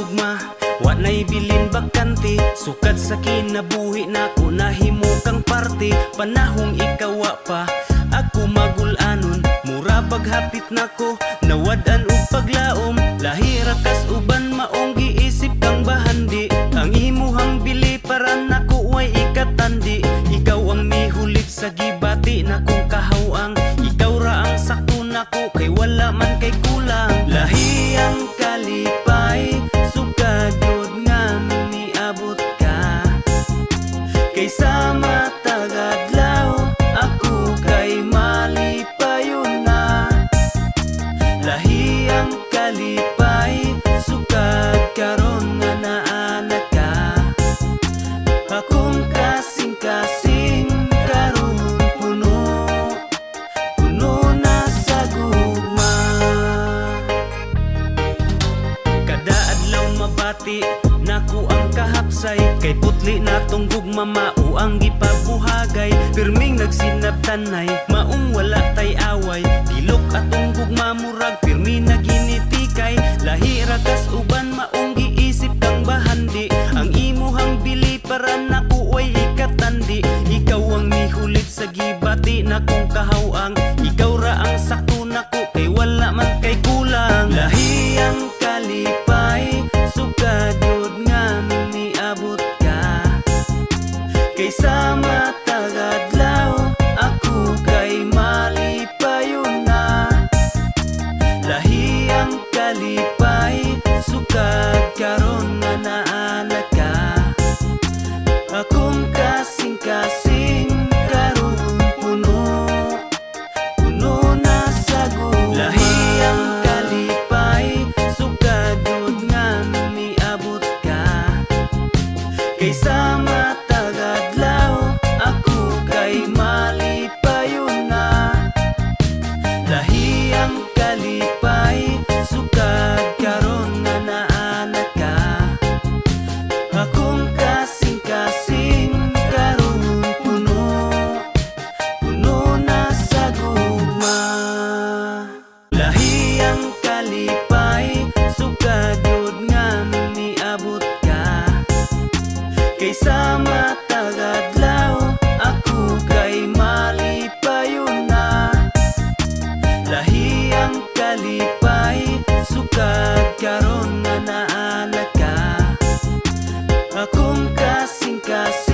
gugma, wa na'y bilin bakante. Sukat sa kinabuhi nako nahimo kang parte. Panahong ikaw wa pa ako magulanon, mura paghapit nako nawadan ug paglaom. Lahira kas uban maong giisip kang bahandi. Ang imuhang bili para nako way ikatandi. Ikaw ang mihulip sa gibati nakong kahawang. Ikaw ra ang sakto nako kay wala man kay kulang. Lahi ang kalipay sugad yod nga miabot ka. Kaysa matag adlaw ako kay malipayon na. Lahi ang kalipay sugad karon nga naanak ka. Akong kasing-kasing karon puno na sa gugma. Kada adlaw mabati naku ang kahapsay. Kay putli na tong gugma mao ang gipabuhagay. Pirming nagsinabtanay maong wala tay away. Dilok atong gugma murag pirmi na ginitikay. Lahi ra kas uban maong giisip kang bahandi. Ang imuhang bili para naku way ikatandi. Ikaw ang mihulip sa gibati nakong kahawang. Ikaw ra ang sakto nako kay wala man kay kulang. Lahi ang kalipay sugad yod nga miabot ka. Kaysa matag adlaw ako kay malipayon na. Lahi ang kalipay sugad karon nga naanak ka. Akong kasing-kasing karon puno na sa gugma. Lahi ang kalipay sugad yod nga miabot ka. Kaysa matag adlaw ako kay malipayon na. Lahi ang kalipay sugad karon nga naanak ka. Akong kasing-kasing karon puno na sa gugma. Lahi ang kalipay sugad yod nga miabot ka. Kaysa matag adlaw ako kay malipayon na. Lahi ang kalipay sugad karon nga naanak ka. Akong kasing-kasing